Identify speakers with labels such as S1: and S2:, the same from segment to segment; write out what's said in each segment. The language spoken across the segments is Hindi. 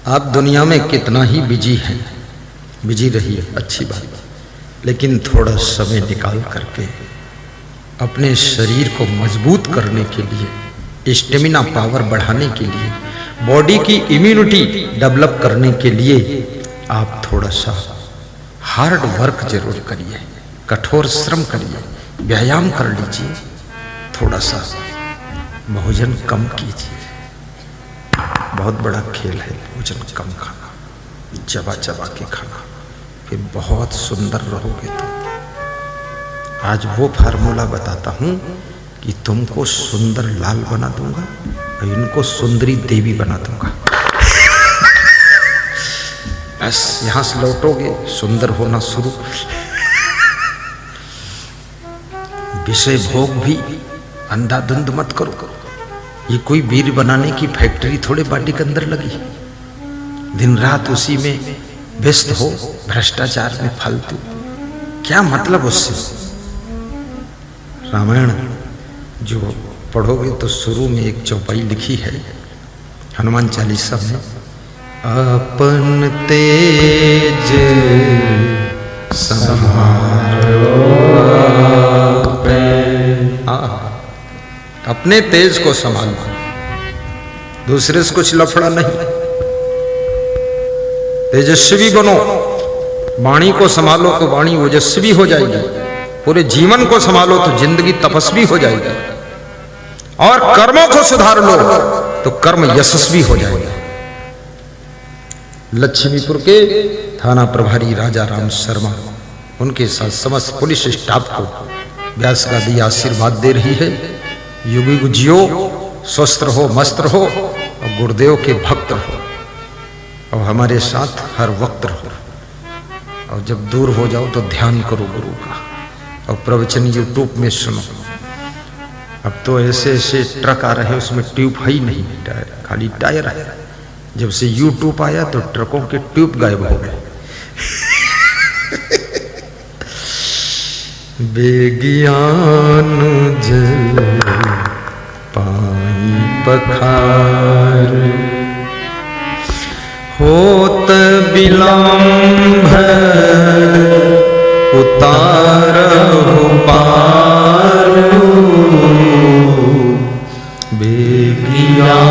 S1: आप दुनिया में कितना ही बिजी हैं, बिजी रहिए, अच्छी बात, लेकिन थोड़ा समय निकाल करके अपने शरीर को मजबूत करने के लिए, स्टेमिना पावर बढ़ाने के लिए, बॉडी की इम्यूनिटी डेवलप करने के लिए आप थोड़ा सा हार्ड वर्क जरूर करिए, कठोर श्रम करिए, व्यायाम कर लीजिए, थोड़ा सा भोजन कम कीजिए। बहुत बड़ा खेल है भोजन कम खाना, चबा चबा के खाना, फिर बहुत सुंदर रहोगे तुम। आज वो फार्मूला बताता हूं कि तुमको सुंदर लाल बना दूंगा और इनको सुंदरी देवी बना दूंगा। बस यहां से लौटोगे सुंदर होना शुरू। विषय भोग भी अंधाधुंध मत करो। ये कोई वीर बनाने की फैक्ट्री थोड़े बॉडी के अंदर लगी, दिन रात उसी में व्यस्त हो, भ्रष्टाचार में फालतू, क्या मतलब उससे। रामायण जो पढ़ोगे तो शुरू में एक चौपाई लिखी है हनुमान चालीसा में, अपन तेज संहारो अपने तेज को संभालो, दूसरे से कुछ लफड़ा नहीं। तेजस्वी बनो, वाणी को संभालो तो वाणी ओजस्वी हो जाएगी, पूरे जीवन को संभालो तो जिंदगी तपस्वी हो जाएगी, और कर्मों को सुधार लो तो कर्म यशस्वी हो जाएगा। लक्ष्मीपुर के थाना प्रभारी राजा राम शर्मा, उनके साथ समस्त पुलिस स्टाफ को व्यास गादी आशीर्वाद दे रही है। युग युग जियो, स्वस्थ रहो, मस्त रहो और गुरुदेव के भक्त रहो और हमारे साथ हर वक्त रहो। और जब दूर हो जाओ तो ध्यान करो गुरु का, और प्रवचन यूट्यूब में सुनो। अब तो ऐसे ऐसे ट्रक आ रहे हैं उसमें ट्यूब है ही नहीं, टायर खाली टायर है। जब से यूट्यूब आया तो ट्रकों के ट्यूब गायब हो गए। बेगियान जल पाई पखार, होत विलंब उतारहु पार, बेगियान।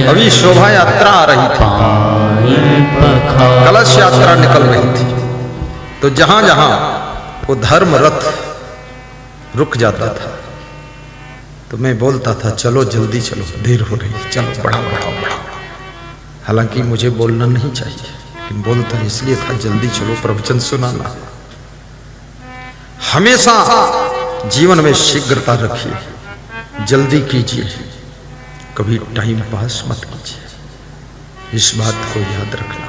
S1: अभी शोभा यात्रा आ रही थी, कलश यात्रा निकल रही थी, तो जहां जहां वो धर्म रथ रुक जाता था तो मैं बोलता था चलो जल्दी चलो, देर हो रही, चलो बढ़ाओ बढ़ाओ बढ़ाओ। हालांकि मुझे बोलना नहीं चाहिए, लेकिन बोलता इसलिए था जल्दी चलो, प्रवचन सुनाना। हमेशा जीवन में शीघ्रता रखिए, जल्दी कीजिए, कभी टाइम पास मत कीजिए। इस बात को याद रखना,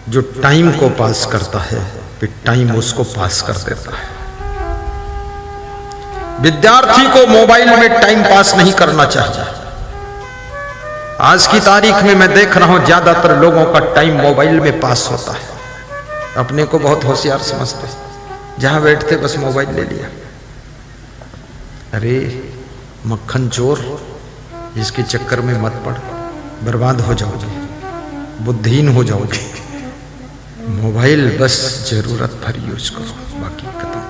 S1: जो टाइम को पास करता है फिर टाइम उसको पास कर देता है। विद्यार्थी को मोबाइल में टाइम पास नहीं करना चाहिए। आज की तारीख में मैं देख रहा हूं ज्यादातर लोगों का टाइम मोबाइल में पास होता है। अपने को बहुत होशियार समझते, जहां बैठते बस मोबाइल ले लिया। अरे मक्खन चोर, इसके चक्कर में मत पड़, बर्बाद हो जाओगे, बुद्धिहीन हो जाओगे। मोबाइल बस जरूरत भर यूज करो, बाकी खत्म।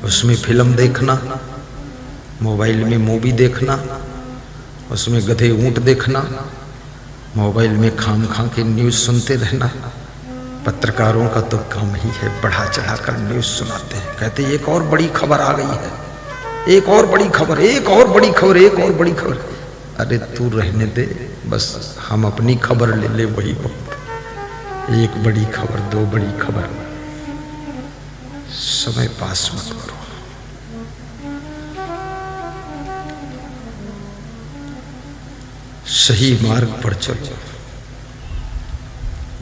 S1: उसमें फिल्म देखना, मोबाइल में मूवी देखना, उसमें गधे ऊंट देखना, मोबाइल में खाम खा के न्यूज सुनते रहना। पत्रकारों का तो काम ही है बढ़ा चढ़ा कर न्यूज सुनाते हैं, कहते एक और बड़ी खबर आ गई है, एक और बड़ी खबर, एक और बड़ी खबर, एक और बड़ी खबर। अरे तू रहने दे, बस हम अपनी खबर ले ले, वही बहुत। एक बड़ी खबर, दो बड़ी खबर, समय पास मत करो। सही मार्ग पर चलो,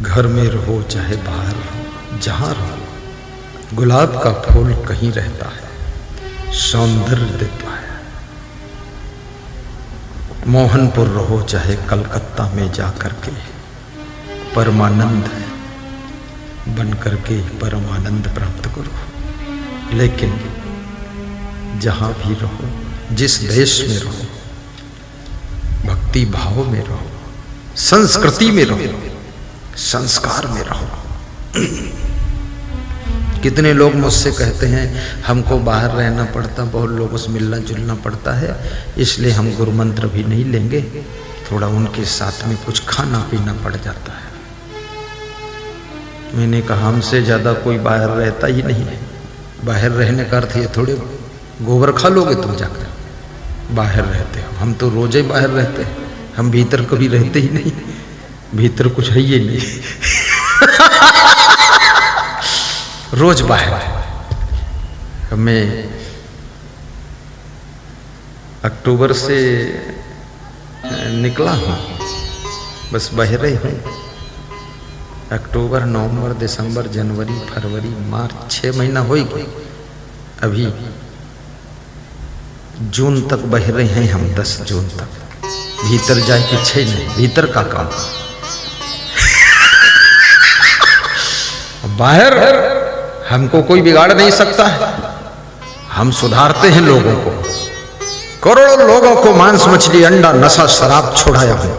S1: घर में रहो चाहे बाहर रहो, जहां रहो, गुलाब का फूल कहीं रहता है, सौंदर्य देता है। मोहनपुर रहो चाहे कलकत्ता में जाकर के, परमानंद बन करके परमानंद प्राप्त करो। लेकिन जहां भी रहो, जिस देश में रहो, भक्ति भाव में रहो, संस्कृति में रहो, संस्कार में रहो। कितने लोग मुझसे कहते हैं हमको बाहर रहना पड़ता, बहुत लोगों से मिलना जुलना पड़ता है, इसलिए हम गुरु मंत्र भी नहीं लेंगे, थोड़ा उनके साथ में कुछ खाना पीना पड़ जाता है। मैंने कहा हमसे ज़्यादा कोई बाहर रहता ही नहीं है। बाहर रहने का अर्थ ये थोड़े गोबर खा लोगे तुम जाकर बाहर रहते हो। हम तो रोज ही बाहर रहते हैं, हम भीतर कभी रहते ही नहीं, भीतर कुछ है ही नहीं। रोज बाहर। मैं अक्टूबर से निकला हूँ, बस बाहर ही हूँ। अक्टूबर, नवंबर, दिसंबर, जनवरी, फरवरी, मार्च, 6 महीना हो गए। अभी जून तक बह रहे हैं हम, 10 जून तक। भीतर जाए कि छह नहीं, भीतर का काम। बाहर हमको कोई बिगाड़ नहीं सकता है, हम सुधारते हैं लोगों को। करोड़ों लोगों को मांस मछली अंडा नशा शराब छुड़ाया हूं,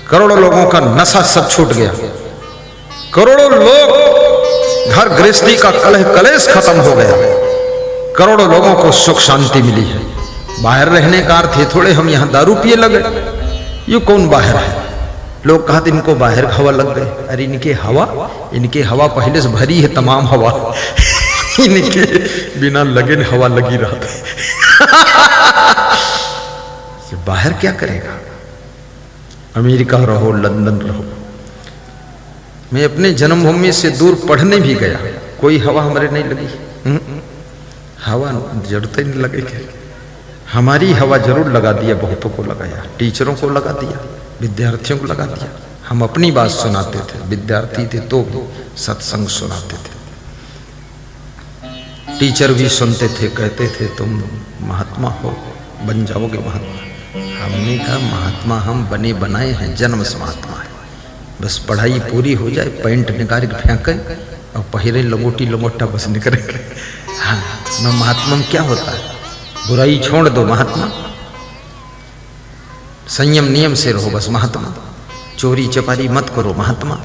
S1: करोड़ों लोगों का नशा सब छूट गया। करोड़ों लोग घर गृहस्थी का कलह कलेश खत्म हो गया, करोड़ों लोगों को सुख शांति मिली है। बाहर रहने का अर्थ है थोड़े हम यहां दारू पिए लगे, ये कौन बाहर है? लोग कहते इनको बाहर हवा लग गए। अरे इनके हवा पहले से भरी है, तमाम हवा इनके बिना लगे हवा लगी रहा था। बाहर क्या करेगा? अमेरिका रहो, लंदन रहो। मैं अपने जन्मभूमि से दूर पढ़ने भी गया, कोई हवा हमारे नहीं लगी। हवा जरूरत ही नहीं लगेगी। हमारी हवा जरूर लगा दिया, बहुतों को लगाया, टीचरों को लगा दिया, विद्यार्थियों को लगा दिया। हम अपनी बात सुनाते थे, विद्यार्थी थे तो सत्संग सुनाते थे। टीचर भी सुनते थे, कहते थे तुम महात्मा हो, बन जाओगे महात्मा। हमने कहा महात्मा हम बने बनाए हैं, जन्म से महात्मा है। बस पढ़ाई पूरी हो जाए, पैंट निकाल के फेंके और पहले लंगोटी लंगोटा बस निकलेंगे। हाँ, मैं महात्मा में क्या होता है? बुराई छोड़ दो महात्मा, संयम नियम से रहो बस महात्मा, चोरी चपारी मत करो महात्मा,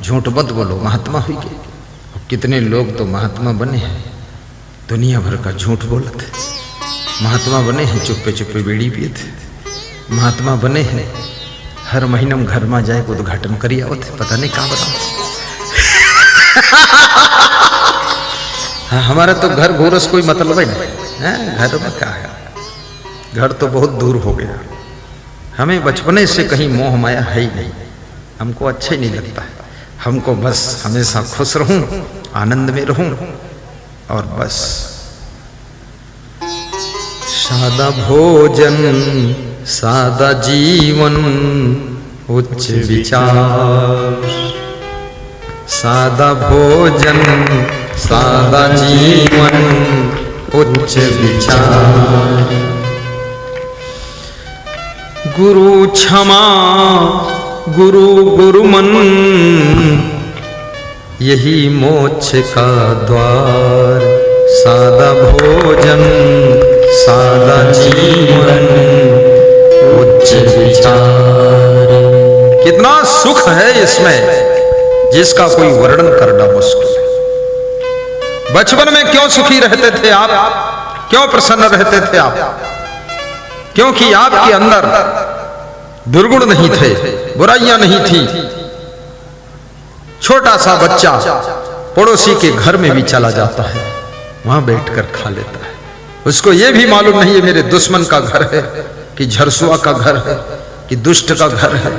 S1: झूठ मत बोलो महात्मा हुई गए। कितने लोग तो महात्मा बने हैं, दुनिया भर का झूठ बोले थे। महात्मा बने हैं, चुप्पे चुप्पे बीड़ी पिए थे। महात्मा बने हैं, हर महीने में घर में जाए उद्घाटन करी आवत थे, पता नहीं कहाँ बताओ। हाँ, हमारा तो घर घोरस कोई मतलब ही नहीं है। घर में क्या है? घर तो बहुत दूर हो गया। हमें बचपने से कहीं मोह माया है ही नहीं, हमको अच्छा ही नहीं लगता है। हमको बस हमेशा खुश रहूं, आनंद में रहूं और बस। सादा भोजन सादा जीवन उच्च विचार, सादा भोजन सादा जीवन उच्च विचार। गुरु क्षमा गुरु गुरुमन, यही मोक्ष का द्वार। सादा भोजन सादा जीवन उच्च विचार। कितना सुख है इसमें जिसका कोई वर्णन करना मुश्किल है। बचपन में क्यों सुखी रहते थे आप? क्यों प्रसन्न रहते थे आप? क्योंकि आपके अंदर दुर्गुण नहीं थे, बुराइयां नहीं थी। छोटा सा बच्चा पड़ोसी के घर में भी चला जाता है, वहां बैठकर खा लेता है। उसको यह भी मालूम नहीं है मेरे दुश्मन का घर है कि झरसुआ का घर है कि दुष्ट का घर है।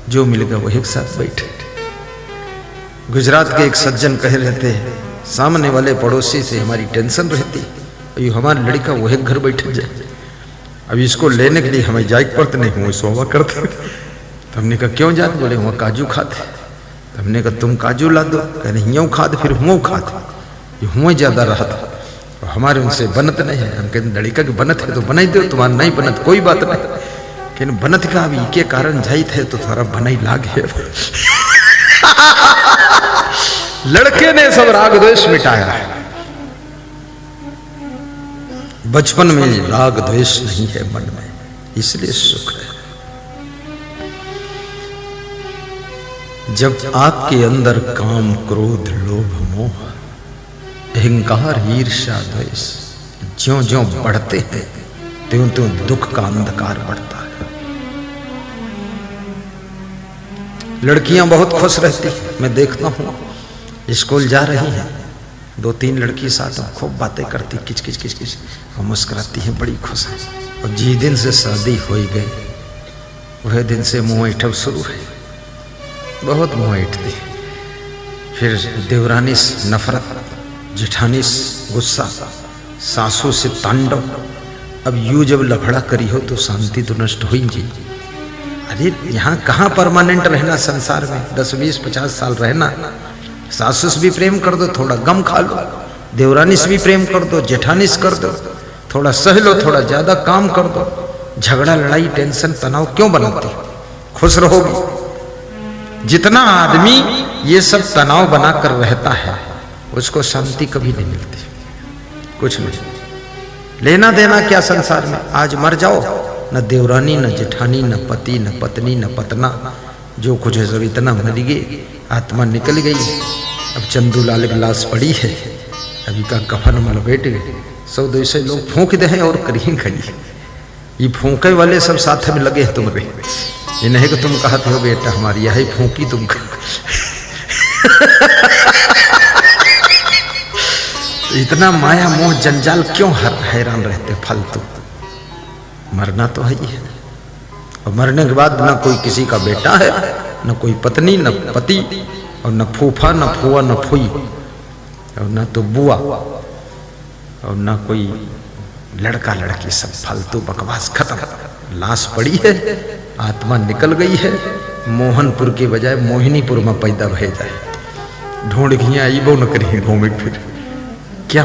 S1: जो मिल गया वो एक साथ बैठे। गुजरात के एक सज्जन कह रहे थे, सामने वाले पड़ोसी से हमारी टेंशन रहती, अभी हमारा लड़का वो एक घर बैठे जाए, अब इसको लेने के लिए हमें जायक पड़ते नहीं, हुए सोवा करते। तो हमने कहा क्यों जाते? बोले वहाँ काजू खाते। तो हमने कहा तुम काजू ला दो, कहने यूँ खाते फिर हुआ खाते, ये हुआ ज़्यादा रहा था। और हमारे उनसे बनत नहीं है। हम कहते लड़का की बनत है तो बनाई दो, तुम्हारा नहीं बनत कोई बात नहीं, लेकिन बनत का अभी के कारण जाई थे तो थोड़ा बनाई लाग है। लड़के ने सब राग द्वेष मिटाया है। बचपन में राग द्वेष नहीं है मन में, इसलिए सुख है। जब आपके अंदर काम, क्रोध, लोभ, मोह, अहंकार, ईर्ष्या, द्वेष ज्यों ज्यों बढ़ते हैं त्यों त्यों दुख का अंधकार बढ़ता है। लड़कियां बहुत खुश रहती हैं, मैं देखता हूं, स्कूल जा रही हैं, 2-3 लड़की साथ खूब बातें करती, किच किच किच किच और मुस्कुराती हैं, बड़ी खुश है। और जिस दिन से शादी हो गई वह दिन से मुंह ऐठब शुरू है, बहुत मुंह ऐठती। फिर देवरानी से नफरत, जेठानी से गुस्सा, सासू से तांडव। अब यूं जब लफड़ा करी हो तो शांति तो नष्ट हो ही जी। अरे यहाँ कहाँ परमानेंट रहना संसार में, 10, 20, 50 साल रहना। सासू से भी प्रेम कर दो, थोड़ा गम खा लो, देवरानी से भी प्रेम कर दो, जेठानी से कर दो, थोड़ा सह लो, थोड़ा ज्यादा काम कर दो। झगड़ा, लड़ाई, टेंशन, तनाव क्यों बनाती? खुश रहोगी। जितना आदमी ये सब तनाव बनाकर रहता है उसको शांति कभी नहीं मिलती, कुछ नहीं। लेना देना क्या संसार में? आज मर जाओ, न देवरानी, न जेठानी, न पति, न पत्नी, न पतना, जो कुछ है सब इतना मर गए, आत्मा निकल गई। अब चंदूलाल की लाश पड़ी है, अभी का कफन में लपेट गए। 100-200 लोग फूंक दे हैं और करिए खड़ी। ये फूंके वाले सब साथ में लगे हैं तुम्हारे। ये नहीं कि तुम कहते हो बेटा हमारी यही फूंकी तुम। इतना माया मोह जंजाल क्यों हैरान रहते फालतू? मरना तो है ही है, और मरने के बाद ना कोई किसी का बेटा है, न कोई पत्नी, न पति, और न फूफा, न फुआ, न फुई, और न तो बुआ, और न कोई लड़का लड़की। सब फालतू बकवास खत्म। लाश पड़ी है, आत्मा निकल गई है। मोहनपुर के बजाय मोहिनीपुर में पैदा भय जाए। ढूंढ घिया आईबो न करिए घूमे फिर क्या?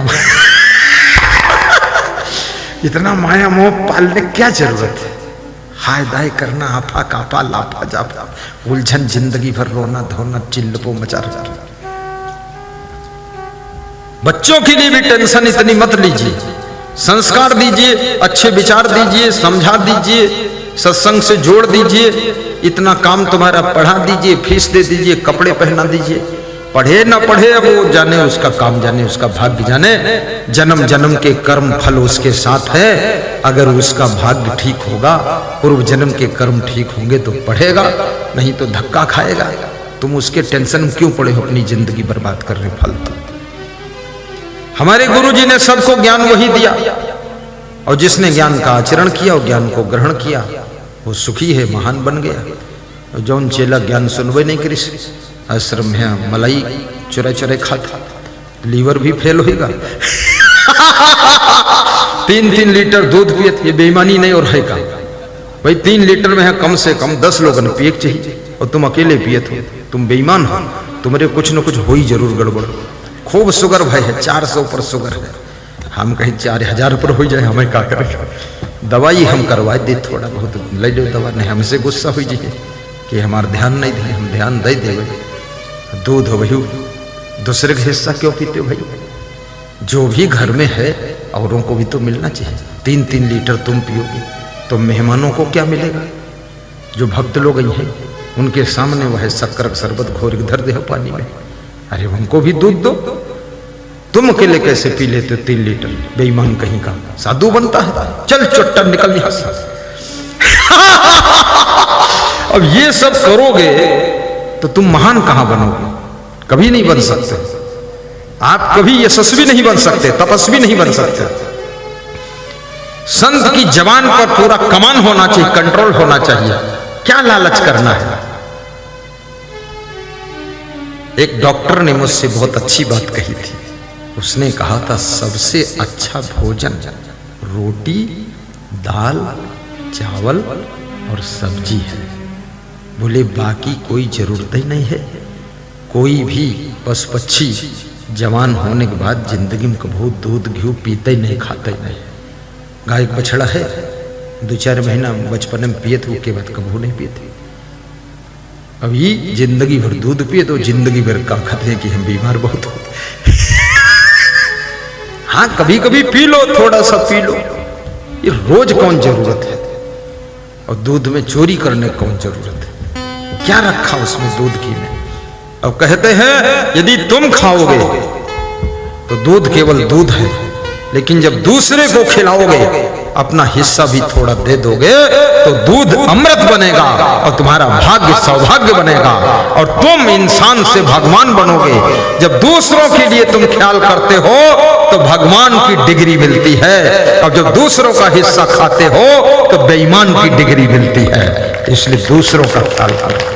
S1: इतना माया मोह पालने क्या जरूरत है? हाय दाय करना, आपा कापा, लापा जापा, उलझन, जिंदगी भर रोना धोना, चिल्लपो मचा रहा। बच्चों के लिए भी टेंशन इतनी मत लीजिए। संस्कार दीजिए, अच्छे विचार दीजिए, समझा दीजिए, सत्संग से जोड़ दीजिए। इतना काम तुम्हारा बढ़ा दीजिए, फीस दे दीजिए, कपड़े पहना दीजिए। पढ़े ना पढ़े अब वो जाने, उसका काम जाने, उसका भाग्य जाने। जन्म जन्म के कर्म फल उसके साथ है। अगर उसका भाग्य ठीक होगा, पूर्व जन्म के कर्म ठीक होंगे तो पढ़ेगा, नहीं तो धक्का खाएगा। तुम उसके टेंशन में क्यों पड़े हो? अपनी जिंदगी बर्बाद कर रहे फालतू। हमारे गुरुजी ने सबको ज्ञान वही दिया, और जिसने ज्ञान का आचरण किया और ज्ञान को ग्रहण किया वो सुखी है, महान बन गया। और जौन चेला ज्ञान सुनवे नहीं करी, आश्रम में मलाई चुरे चुरे खाता, लीवर भी फेल होगा। 3-3 लीटर दूध पिए, ये बेईमानी नहीं और है का? भाई 3 लीटर में है कम से कम 10 लोगों ने पिए चाहिए, और तुम अकेले पिए थे, तुम बेईमान हो। तुम्हारे कुछ न कुछ हो ही जरूर गड़बड़। खूब शुगर भाई है, 400 पर शुगर है। हम कहीं 4000 पर हो जाए, हमें क्या करें? दवाई हम करवा दे, थोड़ा बहुत ले लो दवा। नहीं हमसे गुस्सा हो जाए कि हमारा ध्यान नहीं दिए, हम ध्यान दे दे। दूध हो भाई, दूसरे का हिस्सा क्यों पीते हो भाई? जो भी घर में है औरों को भी तो मिलना चाहिए। 3-3 लीटर तुम पियोगे तो मेहमानों को क्या मिलेगा? जो भक्त लोग आई हैं उनके सामने वह शक्कर का शरबत घोर के धर दे पानी में, अरे उनको भी दूध दो। तुम अकेले कैसे पी लेते 3 लीटर? बेईमान कहीं का, साधु बनता है। चल चुट्टा निकल यहां से। अब ये सब करोगे तो तुम महान कहां बनोगे? कभी नहीं बन सकते। आप कभी यशस्वी नहीं बन सकते, तपस्वी नहीं बन सकते। संत की जबान पर पूरा कमान होना चाहिए, कंट्रोल होना चाहिए। क्या लालच करना है? एक डॉक्टर ने मुझसे बहुत अच्छी बात कही थी। उसने कहा था सबसे अच्छा भोजन रोटी, दाल, चावल और सब्जी है। बोले बाकी कोई जरूरत ही नहीं है। कोई भी पशु पक्षी जवान होने के बाद जिंदगी में कभी दूध घी पीते ही नहीं, खाते ही नहीं। गाय का बछड़ा है, 2-4 महीना बचपन में पिए थे, उसके बाद कभी नहीं पिए। अभी जिंदगी भर दूध पिए तो जिंदगी भर का कहते हैं कि हम बीमार बहुत होते। हाँ कभी कभी पी लो, थोड़ा सा पी लो, ये रोज कौन जरूरत है? और दूध में चोरी करने कौन जरूरत है? क्या रखा उसमें दूध घी में। अब कहते हैं यदि तुम खाओगे तो दूध केवल दूध है, लेकिन जब दूसरे को खिलाओगे, अपना हिस्सा भी थोड़ा दे दोगे, तो दूध अमृत बनेगा और तुम्हारा भाग्य सौभाग्य बनेगा और तुम इंसान से भगवान बनोगे। जब दूसरों के लिए तुम ख्याल करते हो तो भगवान की डिग्री मिलती है, और जब दूसरों का हिस्सा खाते हो तो बेईमान की डिग्री मिलती है। इसलिए दूसरों का ख्याल करो।